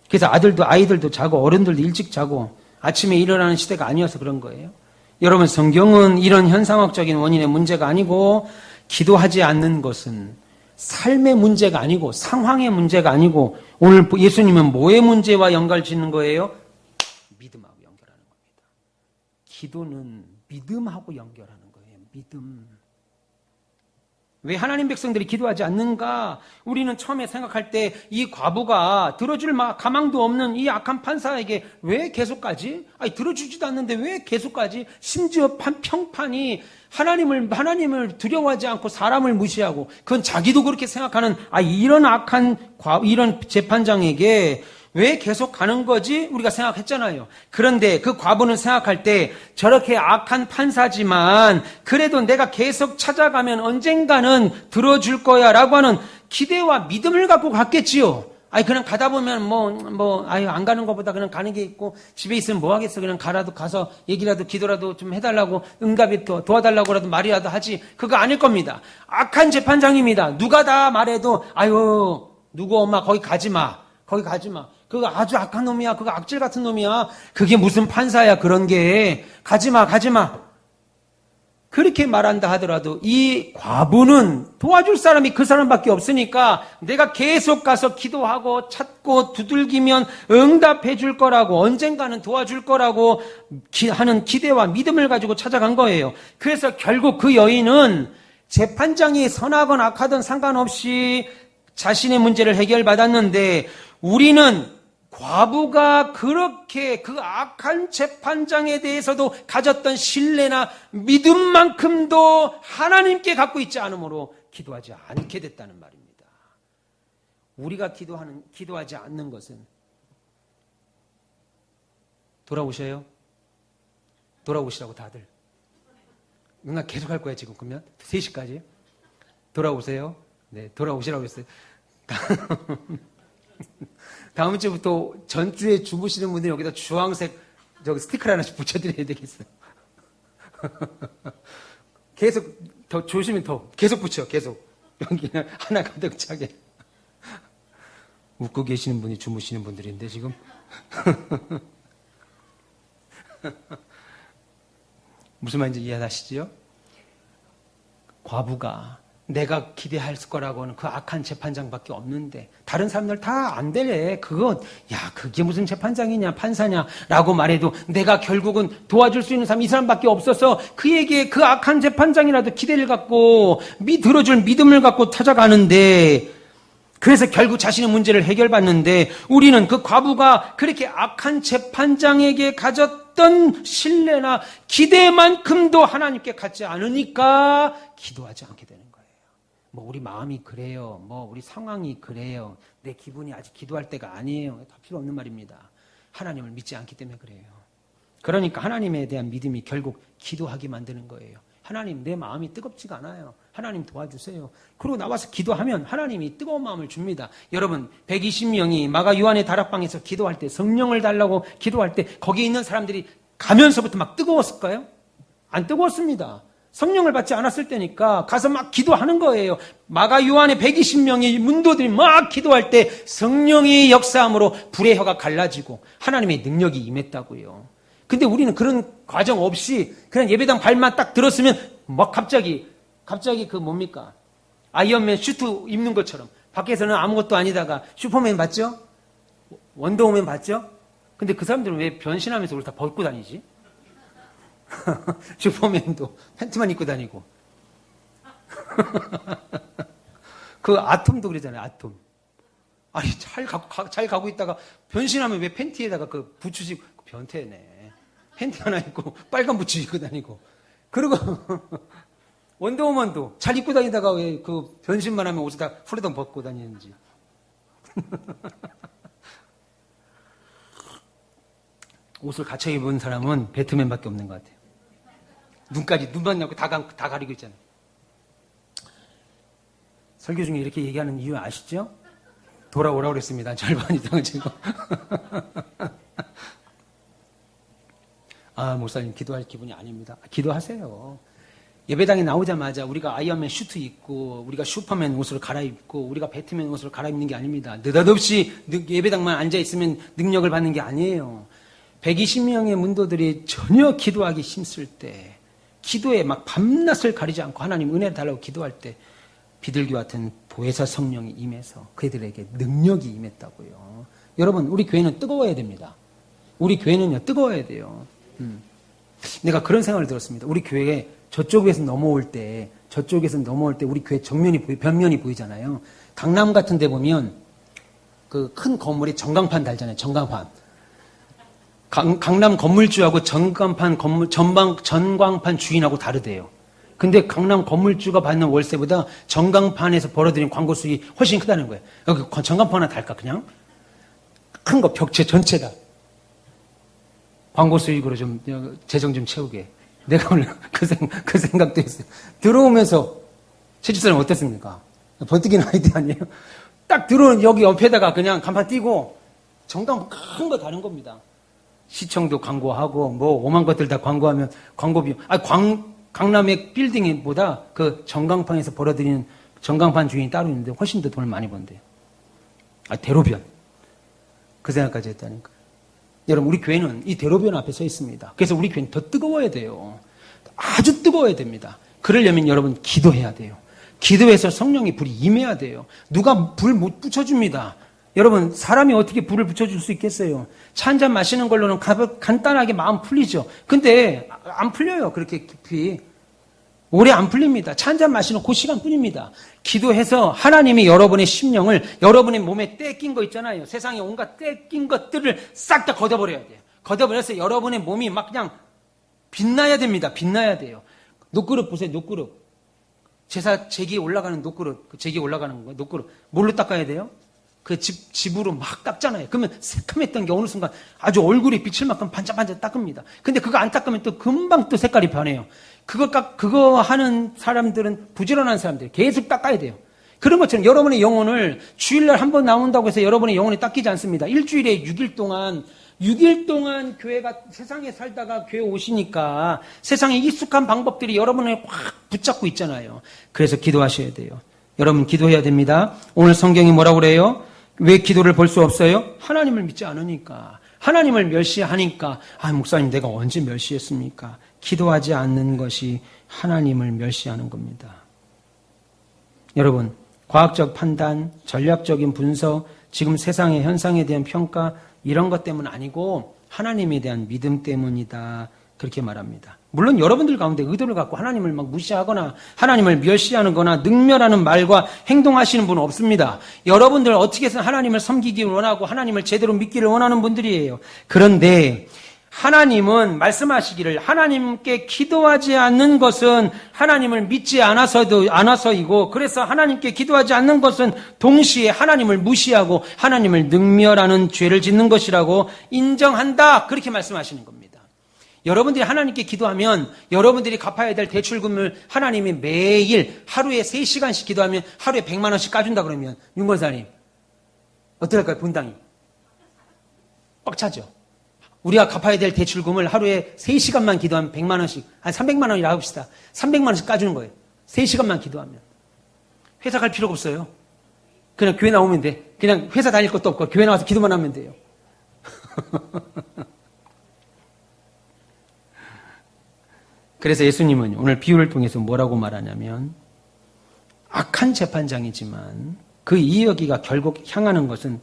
그래서 아이들도 자고 어른들도 일찍 자고 아침에 일어나는 시대가 아니어서 그런 거예요. 여러분, 성경은 이런 현상학적인 원인의 문제가 아니고 기도하지 않는 것은 삶의 문제가 아니고 상황의 문제가 아니고 오늘 예수님은 뭐의 문제와 연결짓는 거예요? 믿음하고 연결하는 겁니다. 기도는 믿음하고 연결하는 거예요. 믿음. 왜 하나님 백성들이 기도하지 않는가? 우리는 처음에 생각할 때 이 과부가 들어줄 가망도 없는 이 악한 판사에게 왜 계속까지? 아니, 들어주지도 않는데 왜 계속까지? 심지어 평판이 하나님을 두려워하지 않고 사람을 무시하고 그건 자기도 그렇게 생각하는 이런 악한 이런 재판장에게 왜 계속 가는 거지? 우리가 생각했잖아요. 그런데 그 과부는 생각할 때 저렇게 악한 판사지만 그래도 내가 계속 찾아가면 언젠가는 들어줄 거야 라고 하는 기대와 믿음을 갖고 갔겠지요. 그냥 가다 보면 안 가는 것보다 그냥 가는 게 있고 집에 있으면 뭐 하겠어. 그냥 가서 얘기라도 기도라도 좀 해달라고 응답이 도와달라고라도 말이라도 하지. 그거 아닐 겁니다. 악한 재판장입니다. 누가 다 말해도 누구 엄마 거기 가지 마. 거기 가지 마. 그거 아주 악한 놈이야. 그거 악질 같은 놈이야. 그게 무슨 판사야. 그런 게. 가지 마. 가지 마. 그렇게 말한다 하더라도 이 과부는 도와줄 사람이 그 사람밖에 없으니까 내가 계속 가서 기도하고 찾고 두들기면 응답해 줄 거라고 언젠가는 도와줄 거라고 하는 기대와 믿음을 가지고 찾아간 거예요. 그래서 결국 그 여인은 재판장이 선하건 악하든 상관없이 자신의 문제를 해결받았는데 우리는 과부가 그렇게 그 악한 재판장에 대해서도 가졌던 신뢰나 믿음만큼도 하나님께 갖고 있지 않으므로 기도하지 않게 됐다는 말입니다. 우리가 기도하지 않는 것은 돌아오셔요? 돌아오시라고 다들. 누나 계속 할 거야 지금 그러면? 3시까지? 돌아오세요? 네, 돌아오시라고 했어요. 다음 주부터 전주에 주무시는 분들이 여기다 주황색 스티커를 하나씩 붙여드려야 되겠어요. 계속 더 조심히 계속 붙여. 계속 여기는 하나 가득 차게. 웃고 계시는 분이 주무시는 분들인데 지금. 무슨 말인지 이해하시죠? 과부가 내가 기대할 거라고는 그 악한 재판장밖에 없는데 다른 사람들 다 안 되래. 그게 무슨 재판장이냐 판사냐 라고 말해도 내가 결국은 도와줄 수 있는 사람 이 사람밖에 없어서 그에게 그 악한 재판장이라도 기대를 갖고 들어줄 믿음을 갖고 찾아가는데 그래서 결국 자신의 문제를 해결받는데 우리는 그 과부가 그렇게 악한 재판장에게 가졌던 신뢰나 기대만큼도 하나님께 갖지 않으니까 기도하지 않게 되는 거예요. 우리 마음이 그래요. 우리 상황이 그래요. 내 기분이 아직 기도할 때가 아니에요. 다 필요 없는 말입니다. 하나님을 믿지 않기 때문에 그래요. 그러니까 하나님에 대한 믿음이 결국 기도하게 만드는 거예요. 하나님, 내 마음이 뜨겁지가 않아요. 하나님 도와주세요. 그리고 나와서 기도하면 하나님이 뜨거운 마음을 줍니다. 여러분, 120명이 마가 요한의 다락방에서 기도할 때 성령을 달라고 기도할 때 거기에 있는 사람들이 가면서부터 막 뜨거웠을까요? 안 뜨거웠습니다. 성령을 받지 않았을 때니까 가서 막 기도하는 거예요. 마가 요한의 120명의 문도들이 막 기도할 때 성령의 역사함으로 불의 혀가 갈라지고 하나님의 능력이 임했다고요. 근데 우리는 그런 과정 없이 그냥 예배당 발만 딱 들었으면 막 갑자기 뭡니까? 아이언맨 슈트 입는 것처럼 밖에서는 아무것도 아니다가 슈퍼맨 봤죠? 원더우맨 봤죠? 근데 그 사람들은 왜 변신하면서 우리 다 벗고 다니지? 슈퍼맨도 팬티만 입고 다니고 그 아톰도 그러잖아요. 아톰. 아니 잘 가고 있다가 변신하면 왜 팬티에다가 그 부츠식 변태네. 팬티 하나 입고 빨간 부츠 입고 다니고 그리고 원더우먼도 잘 입고 다니다가 왜 그 변신만 하면 옷을 다 후레덩 벗고 다니는지. 옷을 갖춰 입은 사람은 배트맨밖에 없는 것 같아요. 눈만 넣고 다 가리고 있잖아요. 설교 중에 이렇게 얘기하는 이유 아시죠? 돌아오라고 그랬습니다. 절반 이상은 지금. 목사님 기도할 기분이 아닙니다. 기도하세요. 예배당에 나오자마자 우리가 아이언맨 슈트 입고 우리가 슈퍼맨 옷을 갈아입고 우리가 배트맨 옷을 갈아입는 게 아닙니다. 느닷없이 예배당만 앉아있으면 능력을 받는 게 아니에요. 120명의 문도들이 전혀 기도하기 힘쓸 때, 기도에 막 밤낮을 가리지 않고 하나님 은혜를 달라고 기도할 때 비둘기와 같은 보혜사 성령이 임해서 그들에게 능력이 임했다고요. 여러분, 우리 교회는 뜨거워야 됩니다. 우리 교회는요, 뜨거워야 돼요. 내가 그런 생각을 들었습니다. 우리 교회에 저쪽에서 넘어올 때 우리 교회 벽면이 보이잖아요. 강남 같은 데 보면 그 큰 건물에 전광판 달잖아요. 전광판. 강남 건물주하고 전광판 주인하고 다르대요. 근데 강남 건물주가 받는 월세보다 전광판에서 벌어들인 광고 수익이 훨씬 크다는 거예요. 여기 전광판 하나 달까, 그냥? 큰 거, 벽체 전체다. 광고 수익으로 좀, 재정 좀 채우게. 내가 오늘 그 생각도 했어요. 들어오면서, 최집사님 어땠습니까? 번뜩이는 아이디어 아니에요? 딱 들어오는 여기 옆에다가 그냥 간판 띄고, 전광판 큰 거 다른 겁니다. 시청도 광고하고, 뭐, 오만 것들 다 광고하면, 광고비, 강남의 빌딩보다 그 전광판에서 벌어들이는 전광판 주인이 따로 있는데 훨씬 더 돈을 많이 번대요. 대로변. 그 생각까지 했다니까. 여러분, 우리 교회는 이 대로변 앞에 서 있습니다. 그래서 우리 교회는 더 뜨거워야 돼요. 아주 뜨거워야 됩니다. 그러려면 여러분 기도해야 돼요. 기도해서 성령의 불이 임해야 돼요. 누가 불 못 붙여줍니다. 여러분, 사람이 어떻게 불을 붙여줄 수 있겠어요? 차 한잔 마시는 걸로는 간단하게 마음 풀리죠. 근데 안 풀려요. 그렇게 깊이. 오래 안 풀립니다. 차 한잔 마시는 그 시간뿐입니다. 기도해서 하나님이 여러분의 심령을, 여러분의 몸에 떼낀 거 있잖아요. 세상에 온갖 떼낀 것들을 싹 다 걷어버려야 돼요. 걷어버려서 여러분의 몸이 막 그냥 빛나야 됩니다. 빛나야 돼요. 녹그릇 보세요. 녹그릇. 제사 제기 올라가는 녹그릇. 제기 올라가는 거 녹그릇. 뭘로 닦아야 돼요? 그 집으로 막 닦잖아요. 그러면 새카맸던 게 어느 순간 아주 얼굴이 비칠 만큼 반짝반짝 닦습니다. 근데 그거 안 닦으면 또 금방 또 색깔이 변해요. 그거 하는 사람들은 부지런한 사람들. 계속 닦아야 돼요. 그런 것처럼 여러분의 영혼을 주일날 한 번 나온다고 해서 여러분의 영혼이 닦이지 않습니다. 일주일에 6일 동안 교회가 세상에 살다가 교회 오시니까 세상에 익숙한 방법들이 여러분을 확 붙잡고 있잖아요. 그래서 기도하셔야 돼요. 여러분 기도해야 됩니다. 오늘 성경이 뭐라고 그래요? 왜 기도를 볼 수 없어요? 하나님을 믿지 않으니까. 하나님을 멸시하니까. 목사님 내가 언제 멸시했습니까? 기도하지 않는 것이 하나님을 멸시하는 겁니다. 여러분, 과학적 판단, 전략적인 분석, 지금 세상의 현상에 대한 평가 이런 것 때문 아니고 하나님에 대한 믿음 때문이다. 그렇게 말합니다. 물론 여러분들 가운데 의도를 갖고 하나님을 막 무시하거나 하나님을 멸시하는 거나 능멸하는 말과 행동하시는 분은 없습니다. 여러분들 어떻게 해서 하나님을 섬기기를 원하고 하나님을 제대로 믿기를 원하는 분들이에요. 그런데 하나님은 말씀하시기를 하나님께 기도하지 않는 것은 하나님을 믿지 않아서이고 그래서 하나님께 기도하지 않는 것은 동시에 하나님을 무시하고 하나님을 능멸하는 죄를 짓는 것이라고 인정한다. 그렇게 말씀하시는 겁니다. 여러분들이 하나님께 기도하면 여러분들이 갚아야 될 대출금을 하나님이 매일 하루에 3시간씩 기도하면 하루에 100만 원씩 까준다 그러면 윤건사님 어떻게 할까요? 분당이 꽉 차죠. 우리가 갚아야 될 대출금을 하루에 3시간만 기도하면 100만 원씩, 한 300만 원이라 합시다. 300만 원씩 까주는 거예요. 3시간만 기도하면. 회사 갈 필요가 없어요. 그냥 교회 나오면 돼. 그냥 회사 다닐 것도 없고 교회 나와서 기도만 하면 돼요. 그래서 예수님은 오늘 비유를 통해서 뭐라고 말하냐면 악한 재판장이지만 그 이야기가 결국 향하는 것은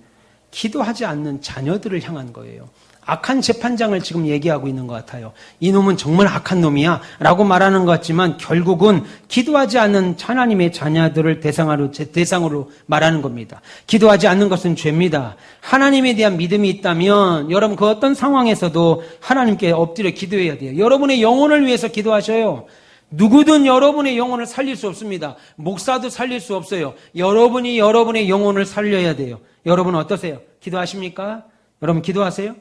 기도하지 않는 자녀들을 향한 거예요. 악한 재판장을 지금 얘기하고 있는 것 같아요. 이놈은 정말 악한 놈이야 라고 말하는 것 같지만 결국은 기도하지 않는 하나님의 자녀들을 대상으로 말하는 겁니다. 기도하지 않는 것은 죄입니다. 하나님에 대한 믿음이 있다면 여러분 그 어떤 상황에서도 하나님께 엎드려 기도해야 돼요. 여러분의 영혼을 위해서 기도하셔요. 누구든 여러분의 영혼을 살릴 수 없습니다. 목사도 살릴 수 없어요. 여러분이 여러분의 영혼을 살려야 돼요. 여러분 어떠세요? 기도하십니까? 여러분 기도하세요?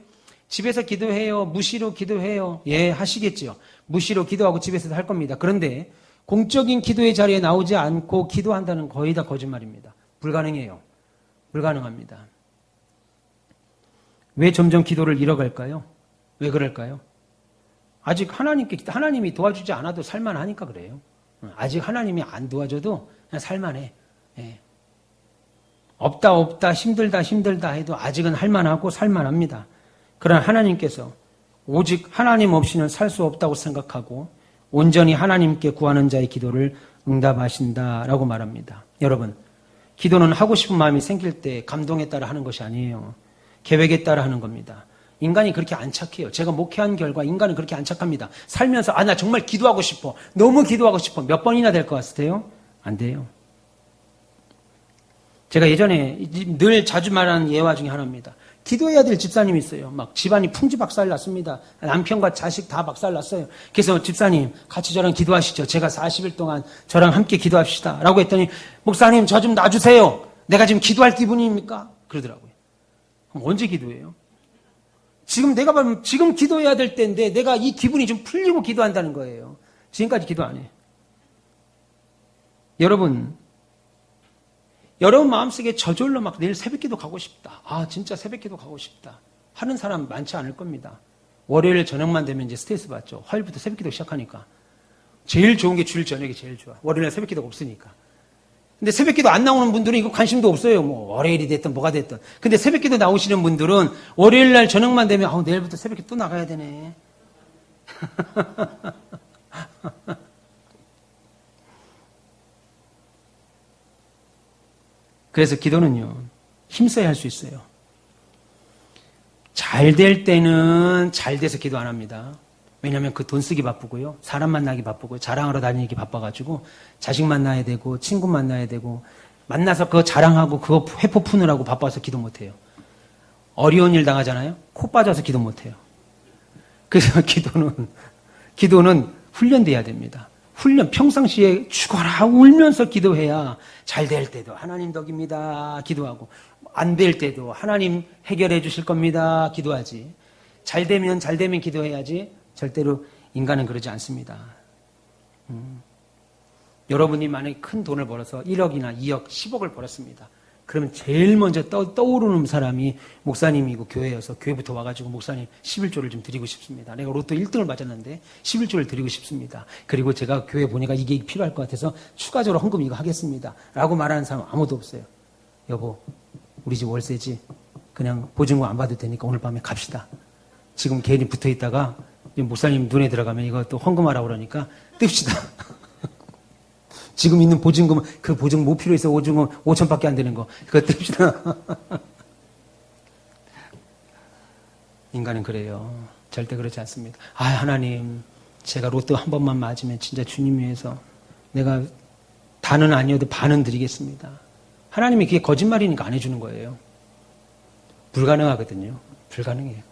집에서 기도해요? 무시로 기도해요? 예, 하시겠죠. 무시로 기도하고 집에서도 할 겁니다. 그런데 공적인 기도의 자리에 나오지 않고 기도한다는 거의 다 거짓말입니다. 불가능해요. 불가능합니다. 왜 점점 기도를 잃어갈까요? 왜 그럴까요? 아직 하나님이 도와주지 않아도 살만하니까 그래요. 아직 하나님이 안 도와줘도 그냥 살만해. 예. 없다 힘들다 해도 아직은 할만하고 살만합니다. 그러나 하나님께서 오직 하나님 없이는 살 수 없다고 생각하고 온전히 하나님께 구하는 자의 기도를 응답하신다라고 말합니다. 여러분, 기도는 하고 싶은 마음이 생길 때 감동에 따라 하는 것이 아니에요. 계획에 따라 하는 겁니다. 인간이 그렇게 안 착해요. 제가 목회한 결과 인간은 그렇게 안 착합니다. 살면서 나 정말 기도하고 싶어. 너무 기도하고 싶어. 몇 번이나 될 것 같으세요? 안 돼요. 제가 예전에 늘 자주 말하는 예화 중에 하나입니다. 기도해야 될 집사님이 있어요. 막 집안이 풍지박살 났습니다. 남편과 자식 다 박살 났어요. 그래서 집사님 같이 저랑 기도하시죠. 제가 40일 동안 저랑 함께 기도합시다. 라고 했더니 목사님 저 좀 놔주세요. 내가 지금 기도할 기분입니까? 그러더라고요. 그럼 언제 기도해요? 지금 기도해야 될 때인데 내가 이 기분이 좀 풀리고 기도한다는 거예요. 지금까지 기도 안 해. 여러분 마음속에 저절로 막 내일 새벽기도 가고 싶다. 진짜 새벽기도 가고 싶다. 하는 사람 많지 않을 겁니다. 월요일 저녁만 되면 이제 스트레스 받죠. 화요일부터 새벽기도 시작하니까. 제일 좋은 게 주일 저녁이 제일 좋아. 월요일날 새벽기도가 없으니까. 근데 새벽기도 안 나오는 분들은 이거 관심도 없어요. 뭐 월요일이 됐든 뭐가 됐든. 근데 새벽기도 나오시는 분들은 월요일날 저녁만 되면 내일부터 새벽기도 또 나가야 되네. 그래서 기도는요, 힘써야 할 수 있어요. 잘 될 때는 잘 돼서 기도 안 합니다. 왜냐하면 그 돈 쓰기 바쁘고요. 사람 만나기 바쁘고요. 자랑하러 다니기 바빠가지고 자식 만나야 되고 친구 만나야 되고 만나서 그거 자랑하고 그거 회포 푸느라고 바빠서 기도 못해요. 어려운 일 당하잖아요. 코 빠져서 기도 못해요. 그래서 기도는 훈련돼야 됩니다. 평상시에 죽어라 울면서 기도해야 잘 될 때도 하나님 덕입니다 기도하고 안 될 때도 하나님 해결해 주실 겁니다 기도하지. 잘 되면 기도해야지. 절대로 인간은 그러지 않습니다. 여러분이 만약에 큰 돈을 벌어서 1억이나 2억, 10억을 벌었습니다. 그러면 제일 먼저 떠오르는 사람이 목사님이고 교회여서 교회부터 와가지고 목사님 11조를 좀 드리고 싶습니다. 내가 로또 1등을 맞았는데 11조를 드리고 싶습니다. 그리고 제가 교회 보니까 이게 필요할 것 같아서 추가적으로 헌금 이거 하겠습니다. 라고 말하는 사람 아무도 없어요. 여보, 우리 집 월세지. 그냥 보증금 안 받을 테니까 오늘 밤에 갑시다. 지금 괜히 붙어 있다가 목사님 눈에 들어가면 이거 또 헌금하라고 그러니까 뜹시다. 지금 있는 보증금은 그 보증금 못 필요해서 보증금 5천밖에 안 되는 거 그거 뜹시다. 인간은 그래요. 절대 그렇지 않습니다. 하나님 제가 로또 한 번만 맞으면 진짜 주님 위해서 내가 다는 아니어도 반은 드리겠습니다. 하나님이 그게 거짓말이니까 안 해주는 거예요. 불가능하거든요. 불가능해요.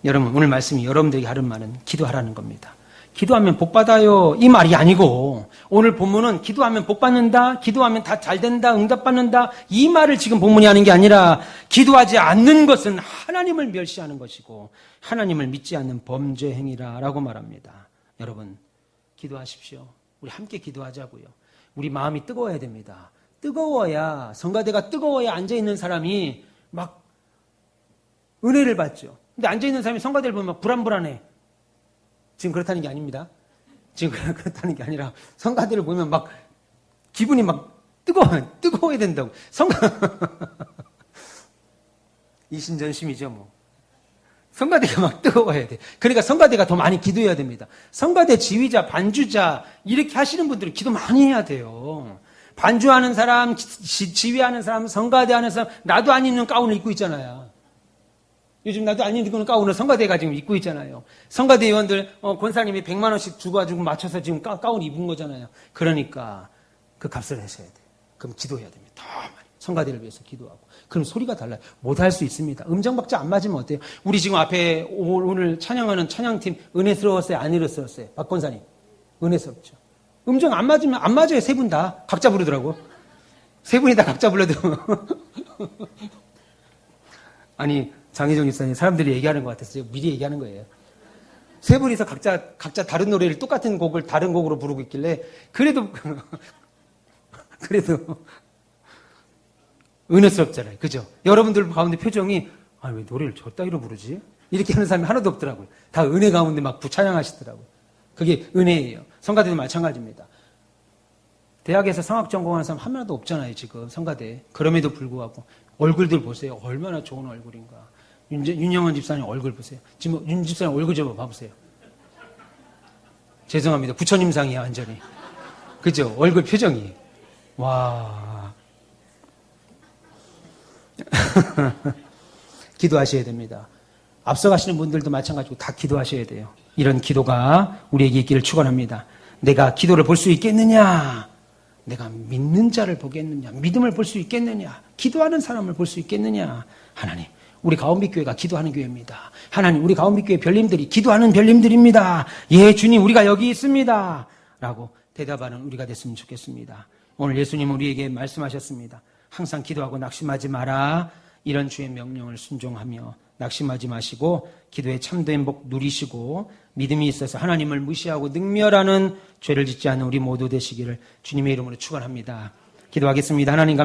여러분 오늘 말씀이 여러분들에게 하는 말은 기도하라는 겁니다. 기도하면 복 받아요 이 말이 아니고 오늘 본문은 기도하면 복 받는다, 기도하면 다 잘 된다, 응답 받는다 이 말을 지금 본문이 하는 게 아니라 기도하지 않는 것은 하나님을 멸시하는 것이고 하나님을 믿지 않는 범죄 행위라라고 말합니다. 여러분 기도하십시오. 우리 함께 기도하자고요. 우리 마음이 뜨거워야 됩니다. 뜨거워야 성가대가 뜨거워야 앉아있는 사람이 막 은혜를 받죠. 근데 앉아있는 사람이 성가대를 보면 막 불안불안해. 지금 그렇다는 게 아닙니다. 지금 그렇다는 게 아니라 성가대를 보면 막 기분이 막 뜨거워야 된다고. 이신전심이죠 뭐. 성가대가 막 뜨거워야 돼. 그러니까 성가대가 더 많이 기도해야 됩니다. 성가대 지휘자, 반주자 이렇게 하시는 분들은 기도 많이 해야 돼요. 반주하는 사람, 지휘하는 사람, 성가대 하는 사람 나도 안 입는 가운을 입고 있잖아요. 요즘 나도 안 입는 가운을 성가대가 지금 입고 있잖아요. 성가대 의원들 권사님이 100만 원씩 주고가지고 맞춰서 지금 가운 입은 거잖아요. 그러니까 그 값을 하셔야 돼요. 그럼 기도해야 됩니다. 더 많이. 성가대를 위해서 기도하고. 그럼 소리가 달라요. 못할 수 있습니다. 음정박자 안 맞으면 어때요? 우리 지금 앞에 오늘 찬양하는 찬양팀 은혜스러웠어요? 안 은혜스러웠어요? 박 권사님. 은혜스럽죠. 음정 안 맞으면 안 맞아요. 세 분 다. 각자 부르더라고. 세 분이 다 각자 불러도. 아니 장혜정 집사님 사람들이 얘기하는 것 같아서 제가 미리 얘기하는 거예요. 세 분이서 각자 다른 노래를 똑같은 곡을 다른 곡으로 부르고 있길래 그래도 은혜스럽잖아요. 그죠? 여러분들 가운데 표정이 왜 노래를 저 따위로 부르지? 이렇게 하는 사람이 하나도 없더라고요. 다 은혜 가운데 막 찬양하시더라고요. 그게 은혜예요. 성가대도 마찬가지입니다. 대학에서 성악 전공하는 사람 한 명도 없잖아요, 지금 성가대. 그럼에도 불구하고 얼굴들 보세요. 얼마나 좋은 얼굴인가. 윤영원 집사님 얼굴 보세요. 지금 윤 집사님 얼굴 좀 봐보세요. 죄송합니다. 부처님상이야, 완전히. 그죠? 얼굴 표정이. 와. 기도하셔야 됩니다. 앞서가시는 분들도 마찬가지고 다 기도하셔야 돼요. 이런 기도가 우리에게 있기를 축원합니다. 내가 기도를 볼 수 있겠느냐? 내가 믿는 자를 보겠느냐? 믿음을 볼 수 있겠느냐? 기도하는 사람을 볼 수 있겠느냐? 하나님, 우리 가온빛교회가 기도하는 교회입니다. 하나님, 우리 가온빛교회 별님들이 기도하는 별님들입니다. 예, 주님, 우리가 여기 있습니다. 라고 대답하는 우리가 됐으면 좋겠습니다. 오늘 예수님은 우리에게 말씀하셨습니다. 항상 기도하고 낙심하지 마라. 이런 주의 명령을 순종하며 낙심하지 마시고 기도의 참된 복 누리시고 믿음이 있어서 하나님을 무시하고 능멸하는 죄를 짓지 않는 우리 모두 되시기를 주님의 이름으로 축원합니다. 기도하겠습니다. 하나님